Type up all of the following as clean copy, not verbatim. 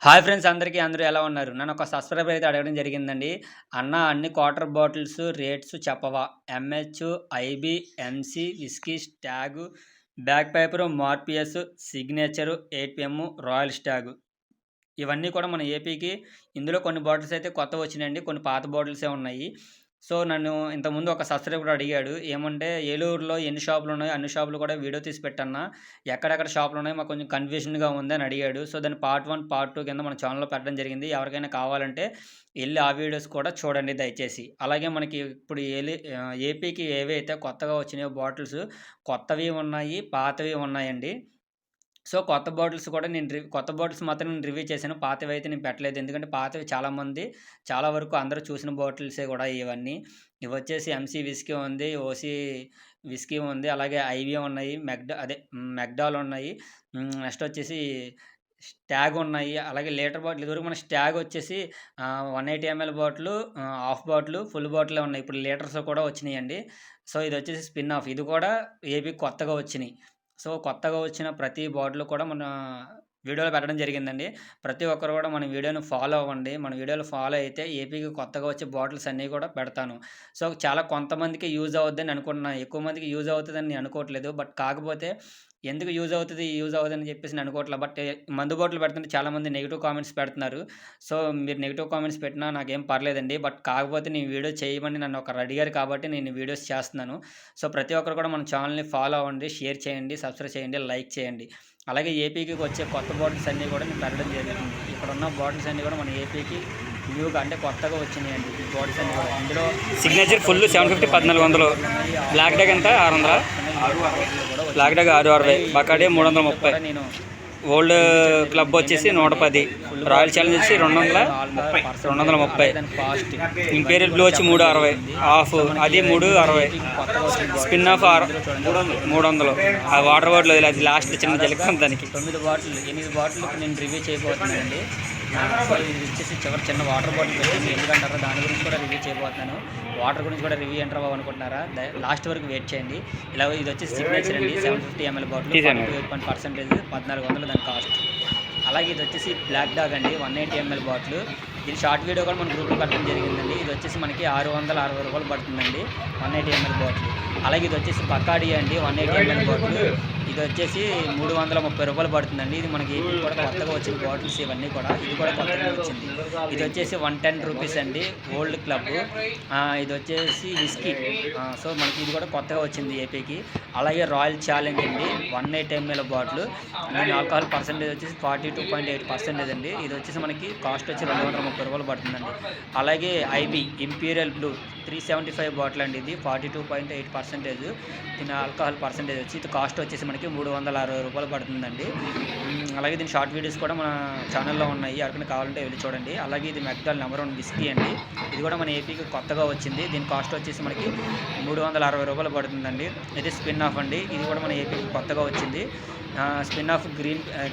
Hi friends అందరూ ఎలా ఉన్నారు? నన్ను ఒక సబ్స్క్రైబర్ అయితే అడగడం జరిగిందండి. అన్న అన్ని క్వార్టర్ బాటిల్స్ రేట్స్ చెప్పవా? MH, IB, MC, whisky, Stag, Bagpiper, Morpheus, Signature, 8PM, Royal Stag. ఇవన్నీ కూడా మన ఏపీకి ఇందులో కొన్ని బాటిల్స్ అయితే కొత్తవొచ్చినాయండి. కొన్ని పాత బాటిల్సే ఉన్నాయి. సో, నన్ను ఇంతకుముందు ఒక సబ్స్క్రైబర్ అడిగాడు. ఏమంటే ఏలూరులో ఎన్ని షాపులున్నాయో అన్ని షాపులు కూడా వీడియో తీసి పెట్టన్నా. ఎక్కడెక్కడ షాపులున్నాయో మాకు కొంచెం కన్‌ఫ్యూజన్‌గా ఉంది అని అడిగాడు. సో, దాన్ని పార్ట్ 1, పార్ట్ 2 కింద మన ఛానెల్‌లో పెట్టడం జరిగింది. ఎవరికైనా కావాలంటే ఎళ్లి ఆ వీడియోస్ కూడా చూడండి దయచేసి. అలాగే మనకి ఇప్పుడు ఏపీకి ఏవైతే కొత్తగా వచ్చినాయో బాటిల్స్ కొత్తవి ఉన్నాయి, పాతవి ఉన్నాయండి. సో, కొత్త బాటిల్స్ మాత్రం నేను రివ్యూ చేశాను. పాతవైతే నేను పెట్టలేదు. ఎందుకంటే పాతవి చాలా వరకు అందరూ చూసిన బాటిల్సే గూడా ఇవన్నీ. ఇవొచ్చేసి ఎంసీ విస్కీ ఉంది, ఓసీ విస్కీ ఉంది, అలాగే ఐవీ ఉన్నాయి, మెక్డాల్ ఉన్నాయి. నెక్స్ట్ వచ్చేసి స్టాగ్ ఉన్నాయి. అలాగే లీటర్ బాటిల్ ఇదివరకు మన స్టాగ్ వచ్చేసి 180 ML bottle, half bottle, full బాటిలే ఉన్నాయి. ఇప్పుడు లీటర్స్ కూడా వచ్చినియండి. సో, ఇదొచ్చేసి స్పిన్ ఆఫ్. ఇది కూడా ఏపీకి కొత్తగా వచ్చినియి. సో, కొత్తగా వచ్చిన ప్రతి బాటిల్ కూడా మన వీడియోలో పెట్టడం జరిగిందండి. ప్రతి ఒక్కరు కూడా మన వీడియోని ఫాలో అవ్వండి. మన వీడియోలో ఫాలో అయితే ఏపీకి కొత్తగా వచ్చే బాటిల్స్ అన్నీ కూడా పెడతాను. సో, చాలా కొంతమందికి యూజ్ అవుద్దని అనుకుంటున్నాను. ఎక్కువ మందికి యూజ్ అవుతదని నేను అనుకోవట్లేదు. బట్ కాకపోతే ఎందుకు యూజ్ అవ్వదని చెప్పేసి నేను అనుకోవట్లే. బట్ మందు బాటిల్ పెడుతుంటే చాలామంది నెగెటివ్ కామెంట్స్ పెడుతున్నారు. సో, మీరు నెగెటివ్ కామెంట్స్ పెట్టినా నాకేం పర్లేదండి. బట్ కాకపోతే నేను వీడియో చేయమని నన్ను ఒకరు అడిగారు కాబట్టి నేను వీడియోస్ చేస్తున్నాను. సో, ప్రతి ఒక్కరు కూడా మన ఛానెల్‌ని ఫాలో అవ్వండి, షేర్ చేయండి, సబ్స్క్రైబ్ చేయండి, లైక్ చేయండి. అలాగే ఏపీకి వచ్చే కొత్త బాటిల్స్ అన్నీ కూడా నేను పెట్టడం జరుగుతుంది. ఇక్కడున్న బాటిల్స్ అన్నీ కూడా మన ఏపీకి న్యూగా అంటే కొత్తగా వచ్చినాయండి. ఈ బాటిల్స్ అన్నీ కూడా ఇందులో సిగ్నేచర్ ఫుల్ 750 1400, బ్లాక్ డాగ్ ఎంత 600, బ్లాక్ డాగ్ 660, బకాడి 330, నేను ఓల్డ్ క్లబ్ వచ్చేసి 110, రాయల్ ఛాలెంజ్ వచ్చి 230, ఇంపీరియల్ బ్లూ వచ్చి 360, ఆఫ్ అది 360, స్పిన్ ఆఫ్ 300. ఆ వాటర్ బాటిల్ అది లాస్ట్ చిన్న జలకం దానికి 8 బాటిల్ నేను రివ్యూ చేయబోతున్నానండి. సో, ఇది వచ్చేసి చిన్న వాటర్ బాటిల్ పెట్టింది. ఎందుకంటారా దాని గురించి కూడా రివ్యూ చేయబోతున్నాను. వాటర్ గురించి కూడా రివ్యూ ఎంటర్ అవ్వనుకుంటున్నారా? లాస్ట్ వరకు వెయిట్ చేయండి. ఇలా ఇది వచ్చేసి సిగ్నేచర్ అండి. 750 ఎంఎల్ బాటిల్ 48% 1400 దాని కాస్ట్. అలాగే ఇది వచ్చేసి బ్లాక్ డాగ్ అండి. 180 ఎంఎల్ బాటిల్. దీని షార్ట్ వీడియో కూడా మన గ్రూప్లో పెట్టడం జరిగిందండి. ఇది వచ్చేసి మనకి 660 రూపాయలు పడుతుందండి 180 ఎంఎల్ బాటిల్. అలాగే ఇది వచ్చేసి బకాడి అండి. 180 ఎంఎల్ బాటిల్. ఇది వచ్చేసి 330 రూపాయలు పడుతుందండి. ఇది మనకి కూడా కొత్తగా వచ్చిన బాటిల్స్ ఇవన్నీ కూడా. ఇది కూడా కొత్తగా వచ్చింది. ఇది వచ్చేసి 110 రూపీస్ అండి. Old club. ఇది వచ్చేసి విస్కీ. సో, మనకి ఇది కూడా కొత్తగా వచ్చింది ఏపీకి. అలాగే రాయల్ ఛాలెంజ్ అండి. 180 ఎంఎల్ బాటిల్. దీని ఆల్కహాల్ పర్సెంటేజ్ వచ్చేసి 42.8% అండి. ఇది వచ్చేసి మనకి కాస్ట్ వచ్చి 230 రూపాయలు పడుతుందండి. అలాగే ఐబీ ఇంపీరియల్ బ్లూ 375 బాటిల్ అండి. ఇది 42.8%. దీని ఆల్కహాల్ పర్సెంటేజ్ వచ్చి ఇది కాస్ట్ వచ్చేసి మనకి 360 రూపాయలు పడుతుందండి. అలాగే దీని షార్ట్ వీడియోస్ కూడా మన ఛానల్లో ఉన్నాయి. ఎవరికైనా కావాలంటే వెళ్ళి చూడండి. అలాగే ఇది మెక్డాల్ నెంబర్ 1 విస్కీ అండి. ఇది కూడా మన ఏపీకి కొత్తగా వచ్చింది. దీని కాస్ట్ వచ్చేసి మనకి 360 రూపాయలు పడుతుందండి. ఇది స్పిన్ ఆఫ్ అండి. ఇది కూడా మన ఏపీకి కొత్తగా వచ్చింది. Spin off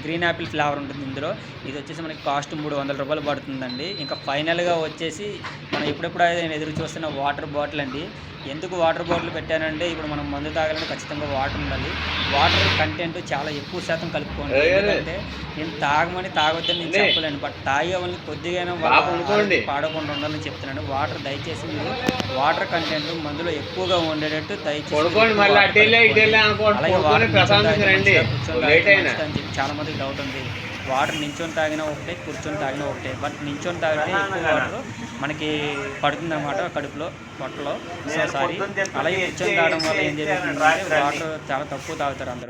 green Apple flavour ఉంటుంది ఇందులో. ఇది వచ్చేసి మనకి కాస్ట్ 300 రూపాయలు పడుతుందండి. ఇంకా ఫైనల్గా వచ్చేసి మనం ఎప్పుడెప్పుడు నేను ఎదురు చూస్తున్న వాటర్ బాటిల్ అండి. ఎందుకు వాటర్ బాటిల్ పెట్టానంటే ఇప్పుడు మనం మందు తాగాలంటే ఖచ్చితంగా వాటర్ ఉండాలి. వాటర్ కంటెంట్ చాలా ఎక్కువ శాతం కలుపుకోండి. ఎందుకంటే నేను తాగొద్దని నేను చెప్పలేను. బట్ తాగే వాళ్ళని కొద్దిగా పాడకుండా ఉండాలని చెప్తున్నాను. వాటర్ దయచేసి మీరు వాటర్ కంటెంట్ మందులో ఎక్కువగా ఉండేటట్టు దయచేసి. చాలా మందికి డౌట్ ఉంది. వాటర్ నించొని తాగినా ఒకటే, కూర్చొని తాగినా ఒకటే. బట్ నించొని తాగితే ఎక్కువ వాటర్ మనకి పడుతుందన్నమాట కడుపులో, పొట్టలో. So, sorry. అలాగే కూర్చొని తాగడం వల్ల ఏం జరుగుతుందంటే వాటర్ చాలా తక్కువ తాగుతారు అందరూ.